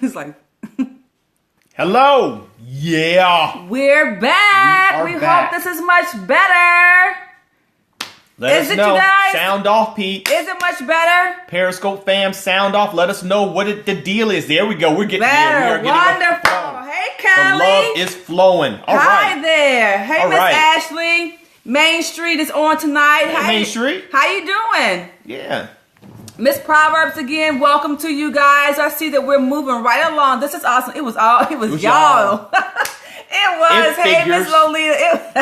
It's like, hello. Yeah. We're back. We back. hope this is much better. Let Is us it, know. you guys? Sound off, Pete. Is it much better? Periscope fam, sound off. Let us know what the deal is. There we go. We're getting there. Better. We are getting Wonderful. Hey, The Kelly. love is flowing. All Hi right. there. Hey, All Miss right. Ashley. Main Street is on tonight. Hey, Main Street. How you doing? Yeah. Miss Proverbs again. Welcome to you guys. I see that we're moving right along. This is awesome. It was y'all. was It was. It Hey, figures. Miss Lolita.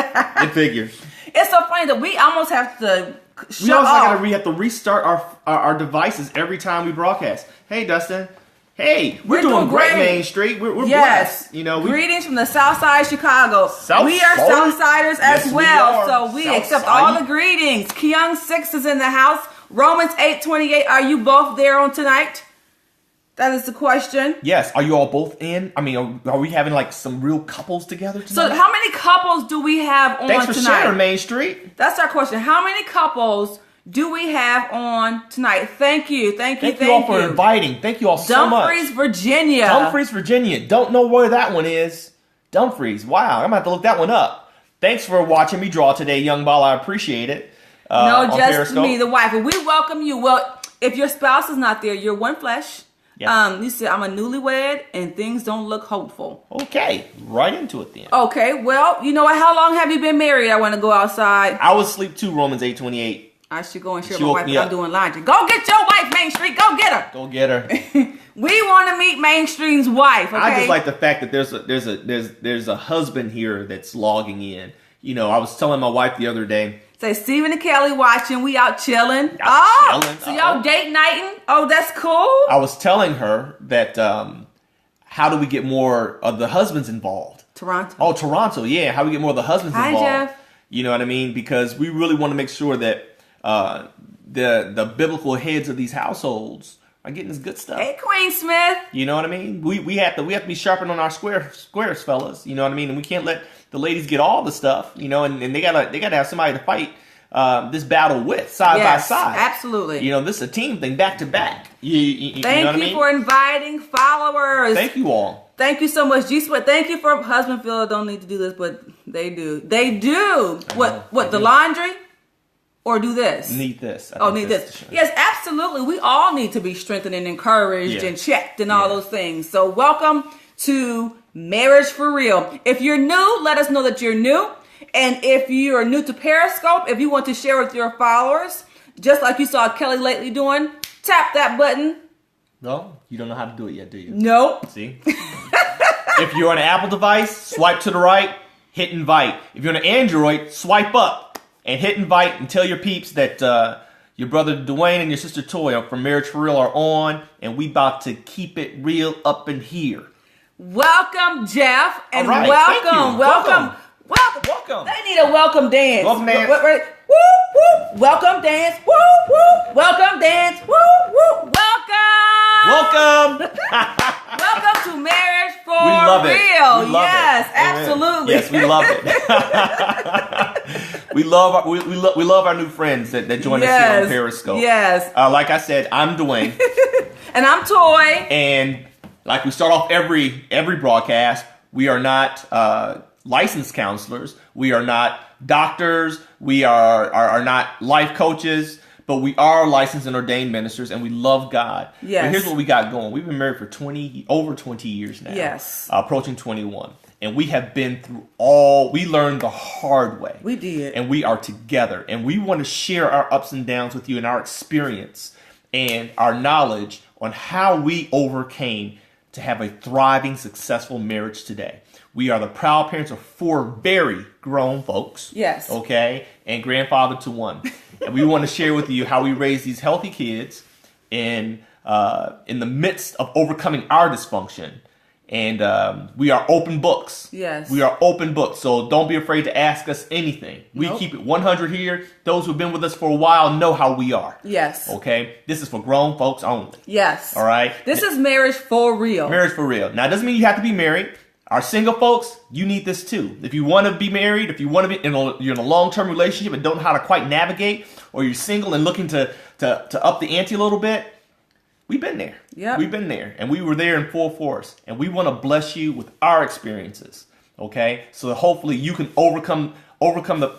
It figures. It's so funny that we almost have to We shut also off. we have to restart our devices every time we broadcast. Hey, Dustin. Hey, we're doing great, Main Street. We're yes. blessed. You know, greetings from the South Side Chicago. South we are Side? Southsiders Yes, as we well, are. so we South accept Side. all the greetings. Kyung 6 is in the house. Romans 8:28. Are you both there on tonight? That is the question. yes. Are you all both in? I mean, are we having like some real couples together tonight? So how many couples do we have on Thanks for tonight? sharing, Main Street. That's our question. How many couples do we have on tonight? Thank you. Thank you all for inviting. Thank you all so much. Dumfries, Virginia. Dumfries, Virginia. Don't know where that one is. Dumfries. Wow. I'm going to have to look that one up. Thanks for watching me draw today, Young Ball. I appreciate it. No, on just Periscope. me, the wife. And we welcome you. Well, if your spouse is not there, you're one flesh. Yes. You said, I'm a newlywed and things don't look hopeful. Okay. Right into it then. Okay, well, you know what? How long have you been married? I want to go outside. I was asleep too, Romans 8:28. I should go and share She my woke wife me that I'm up. doing laundry. Go get your wife, Main Street. Go get her. Go get her. We want to meet Main Street's wife, okay? I just like the fact that there's a husband here that's logging in. You know, I was telling my wife the other day. Say, Stephen and Kelly watching. We out chilling. Chilling. So y'all date nighting? Oh, that's cool. I was telling her that how do we get more of the husbands involved? Toronto. Oh, Toronto, yeah. How do we get more of the husbands Hi, involved? Jeff. You know what I mean? Because we really want to make sure that the biblical heads of these households are getting this good stuff. Hey, Queen Smith. You know what I mean? We have to be sharpened on our squares, fellas. You know what I mean? And we can't let the ladies get all the stuff. You know, and they gotta have somebody to fight this battle with side by side. Absolutely. You know, this is a team thing, back to back. You know what I Thank you mean? for inviting followers. Thank you all. Thank you so much, G Sweat. Thank you for husband feel don't need to do this, but they do. They do. What the laundry? Or do this? Need this. Need this. Yes, absolutely. We all need to be strengthened and encouraged and checked and all those things. So welcome to Marriage for Real. If you're new, let us know that you're new. And if you are new to Periscope, if you want to share with your followers, just like you saw Kelly lately doing, tap that button. No, you don't know how to do it yet, do you? Nope. See? If you're on an Apple device, swipe to the right, hit invite. If you're on an Android, swipe up and hit invite and tell your peeps that your brother Dwayne and your sister Toya from Marriage for Real are on, and we about to keep it real up in here. Welcome, Jeff, and All right, thank you. welcome. They need a welcome dance. Welcome dance. Woo, woo. Welcome dance. Woo, woo. Welcome dance. Woo, woo. Welcome. Welcome to Marriage for We love it. Real. We love Yes, it. absolutely. Yes, we love it. we love our new friends that join us here on Periscope. Yes. Like I said, I'm Dwayne. And I'm Toy. And like we start off every broadcast, we are not licensed counselors. We are not doctors. We are not life coaches. But we are licensed and ordained ministers, and we love God. Yes. But here's what we got going. We've been married for over 20 years now. Yes. Approaching 21. And we have been through we learned the hard way. We did. And we are together. And we want to share our ups and downs with you and our experience and our knowledge on how we overcame to have a thriving, successful marriage today. We are the proud parents of 4 very grown folks. Yes. Okay? And grandfather to 1. And we want to share with you how we raise these healthy kids in the midst of overcoming our dysfunction. And we are open books. Yes. We are open books. So don't be afraid to ask us anything. We keep it 100 here. Those who've been with us for a while know how we are. Yes. Okay? This is for grown folks only. Yes. All right? This is Marriage for Real. Marriage for Real. Now, it doesn't mean you have to be married. Our single folks, you need this too. If you want to be married, if you want to be you're in a long-term relationship and don't know how to quite navigate, or you're single and looking to up the ante a little bit, we've been there. Yeah, we've been there, and we were there in full force. And we want to bless you with our experiences. Okay, so that hopefully you can overcome the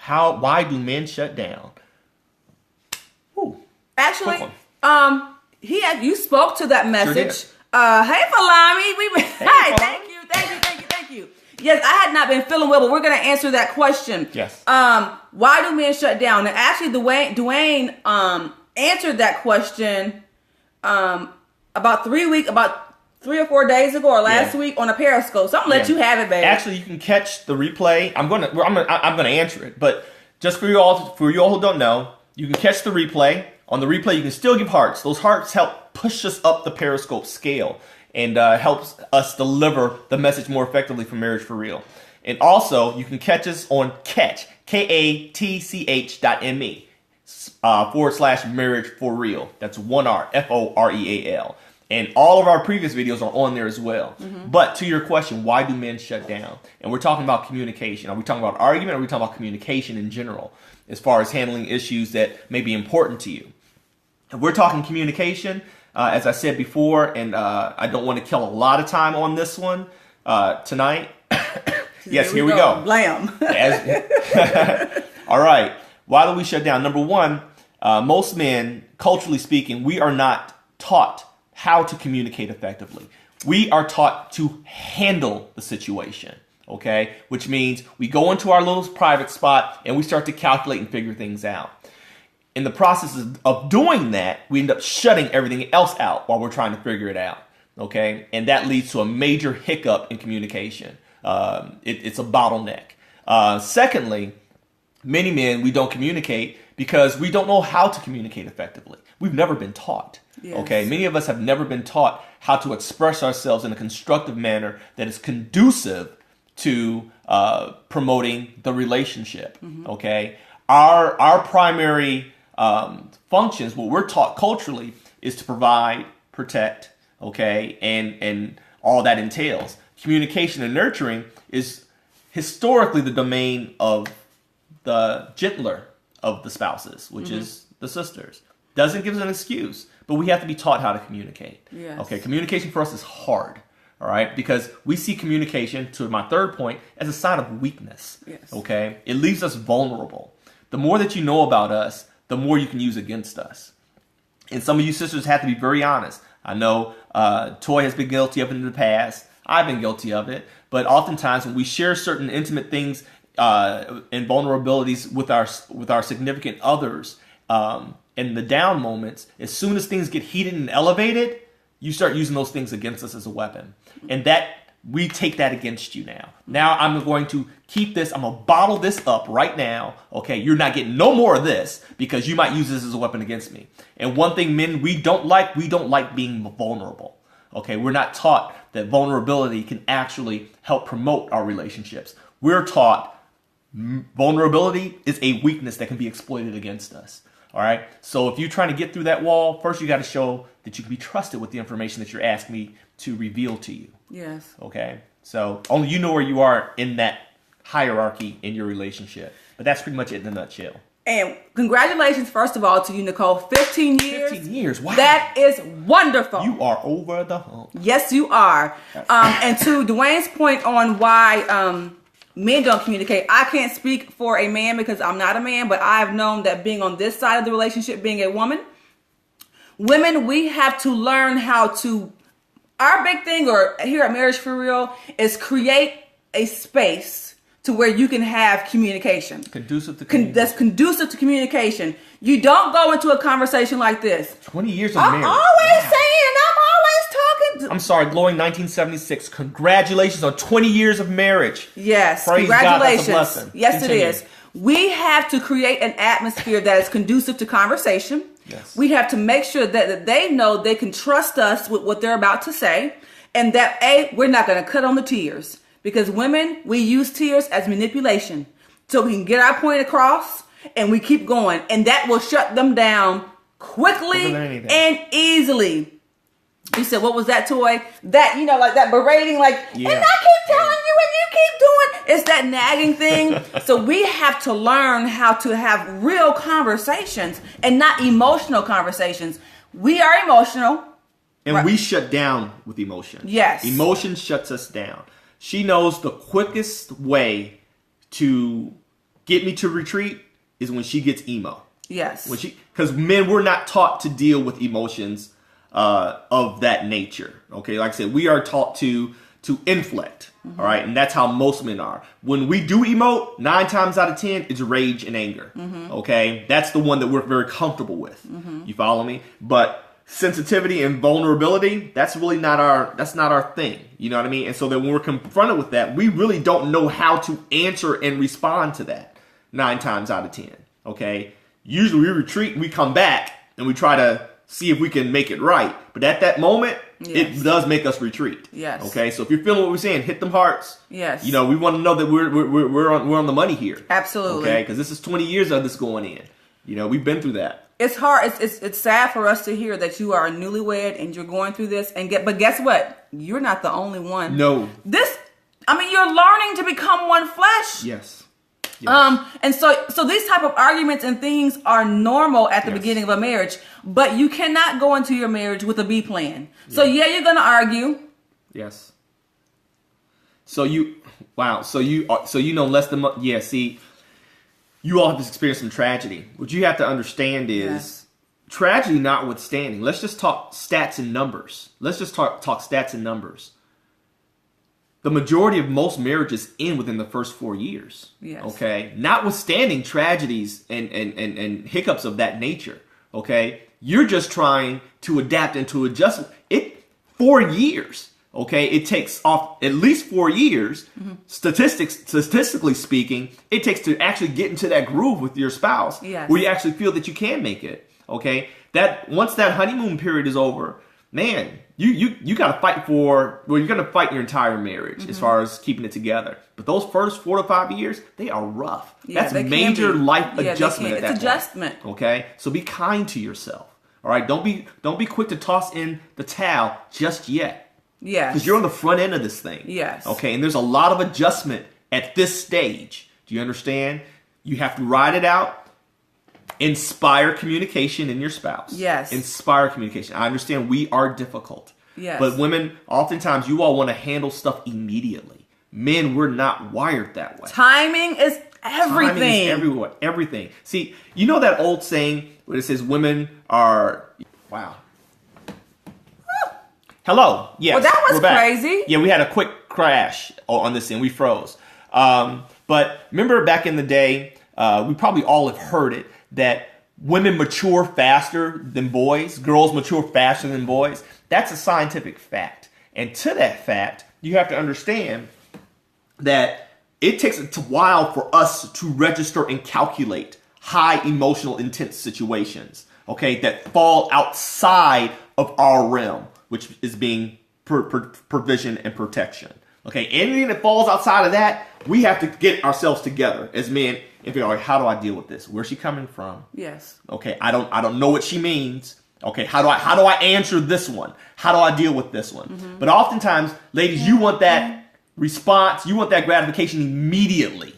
why do men shut down? Ooh, actually, you spoke to that message. Hey, Falami, thank you. Yes, I had not been feeling well, but we're going to answer that question. Yes. Why do men shut down? And actually, Dwayne answered that question about 3 or 4 days ago or last week on a Periscope. So I'm gonna let you have it, baby. Actually, you can catch the replay. I'm gonna answer it, but just for you all who don't know, you can catch the replay. On the replay, you can still give hearts. Those hearts help push us up the Periscope scale and helps us deliver the message more effectively for Marriage for Real. And also, you can catch us on KATCH.me / Marriage for Real. That's 1 R, FOREAL. And all of our previous videos are on there as well. Mm-hmm. But to your question, why do men shut down? And we're talking about communication. Are we talking about argument, or are we talking about communication in general, as far as handling issues that may be important to you? If we're talking communication, as I said before, and I don't want to kill a lot of time on this one tonight. Yes, here we go. Blam. All right. Why do we shut down? Number one, most men, culturally speaking, we are not taught how to communicate effectively. We are taught to handle the situation, okay? Which means we go into our little private spot and we start to calculate and figure things out. In the process of doing that, we end up shutting everything else out while we're trying to figure it out, okay? And that leads to a major hiccup in communication. It's a bottleneck. Secondly, many men, we don't communicate because we don't know how to communicate effectively. We've never been taught. Yes. Okay, many of us have never been taught how to express ourselves in a constructive manner that is conducive to promoting the relationship. Mm-hmm. Okay, our primary functions, what we're taught culturally, is to provide, protect. Okay, and all that entails. Communication and nurturing is historically the domain of the gentler of the spouses, which mm-hmm. is the sisters. Doesn't give us an excuse, but we have to be taught how to communicate. Yes. Okay, communication for us is hard, all right, because we see communication, to my third point, as a sign of weakness. Yes. Okay, it leaves us vulnerable. The more that you know about us, the more you can use against us. And some of you sisters have to be very honest. I know Toy has been guilty of it in the past. I've been guilty of it. But oftentimes when we share certain intimate things and vulnerabilities with our significant others, in the down moments, as soon as things get heated and elevated, you start using those things against us as a weapon. And that we take that against you now. Now I'm going to keep this, I'm going to bottle this up right now. Okay, you're not getting no more of this because you might use this as a weapon against me. And one thing men, we don't like being vulnerable. Okay, we're not taught that vulnerability can actually help promote our relationships. We're taught vulnerability is a weakness that can be exploited against us. All right. So if you're trying to get through that wall, first you got to show that you can be trusted with the information that you're asking me to reveal to you. Yes. Okay. So only you know where you are in that hierarchy in your relationship. But that's pretty much it in a nutshell. And congratulations, first of all, to you, Nicole. 15 years. 15 years. Wow. That is wonderful. You are over the hump. Yes, you are. And to Dwayne's point on why men don't communicate, I can't speak for a man because I'm not a man, but I've known that being on this side of the relationship, being a woman, women, we have to learn how to, our big thing or here at Marriage for Real is create a space to where you can have communication. Conducive to communication. That's conducive to communication. You don't go into a conversation like this. 20 years of marriage. I'm always saying, I'm always talking. I'm sorry, glowing 1976. Congratulations on 20 years of marriage. Yes, praise congratulations. God, that's a blessing. Yes, Continue. it is. We have to create an atmosphere that is conducive to conversation. Yes. We have to make sure that they know they can trust us with what they're about to say, and that we're not going to cut on the tears. Because women, we use tears as manipulation. So we can get our point across and we keep going. And that will shut them down quickly and easily. You said, what was that, Toy? That, like that berating, like, yeah. And I keep telling you and you keep doing. It's that nagging thing. So we have to learn how to have real conversations and not emotional conversations. We are emotional. And we shut down with emotion. Yes. Emotion shuts us down. She knows the quickest way to get me to retreat is when she gets emo. Yes. Because men, we're not taught to deal with emotions of that nature. Okay, like I said, we are taught to inflect. Mm-hmm. All right, and that's how most men are. When we do emote, 9 times out of 10, it's rage and anger. Mm-hmm. Okay, that's the one that we're very comfortable with. Mm-hmm. You follow me? But sensitivity and vulnerability, that's really not our thing. You know what I mean? And so that when we're confronted with that, we really don't know how to answer and respond to that 9 times out of 10. Okay, usually we retreat and we come back and we try to see if we can make it right. But at that moment, it does make us retreat. Yes. Okay, so if you're feeling what we're saying, hit them hearts. Yes. You know, we want to know that we're on the money here. Absolutely. Okay, because this is 20 years of this going in. You know, we've been through that. It's hard. It's sad for us to hear that you are newlywed and you're going through this. But guess what? You're not the only one. No. You're learning to become one flesh. Yes. Yes. And so these type of arguments and things are normal at the beginning of a marriage, but you cannot go into your marriage with a B plan. So you're going to argue. Yes. So you know less than see, you all have experienced some tragedy. What you have to understand is tragedy notwithstanding. Let's just talk stats and numbers. Let's just talk stats and numbers. The majority of most marriages end within the first 4 years. Yes. Okay. Notwithstanding tragedies and hiccups of that nature. Okay. You're just trying to adapt and to adjust. 4 years. Okay. It takes off at least 4 years. Mm-hmm. Statistically speaking, it takes to actually get into that groove with your spouse where you actually feel that you can make it. Okay. That once that honeymoon period is over, man, you got to fight you're going to fight your entire marriage as far as keeping it together. But those first 4 to 5 years, they are rough. That's major life adjustment at that point. It's adjustment. Okay? So be kind to yourself. All right? Don't be quick to toss in the towel just yet. Yes. Because you're on the front end of this thing. Yes. Okay? And there's a lot of adjustment at this stage. Do you understand? You have to ride it out. Inspire communication in your spouse. Yes. Inspire communication. I understand we are difficult. Yes. But women, oftentimes you all want to handle stuff immediately. Men, we're not wired that way. Timing is everything. Timing is everywhere. Everything. See, you know that old saying where it says women are... Wow. Hello. Yes. Well, that was crazy. Yeah, we had a quick crash on this end. We froze. But remember back in the day, we probably all have heard it, that women mature faster than boys. Girls mature faster than boys. That's a scientific fact. And to that fact, you have to understand that it takes a while for us to register and calculate high emotional intense situations, okay, that fall outside of our realm, which is being provision and protection. Okay, anything that falls outside of that, we have to get ourselves together as men. If you're like, how do I deal with this? Where's she coming from? Yes. Okay, I don't know what she means. Okay, how do I answer this one? How do I deal with this one? Mm-hmm. But oftentimes, ladies, you want that response, you want that gratification immediately.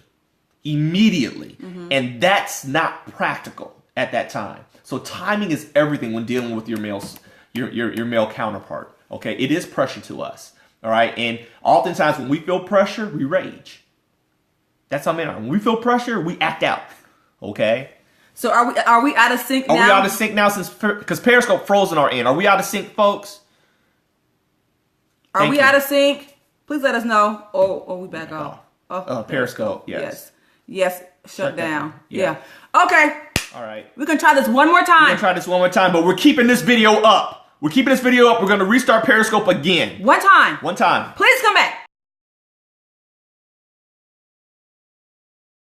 Mm-hmm. And that's not practical at that time. So timing is everything when dealing with your male counterpart. Okay, it is pressure to us. All right, and oftentimes when we feel pressure, we rage. That's how men are. When we feel pressure, we act out. Okay. So are we out of sync now? Are we out of sync now because Periscope froze on our end? Are we out of sync, folks? Are we out of sync? Please let us know. Oh, we back off. Periscope. Yes. Yes. Shut down. Yeah. Okay. All right. We're gonna try this one more time. But we're keeping this video up. We're going to restart Periscope again. One time. Please come back.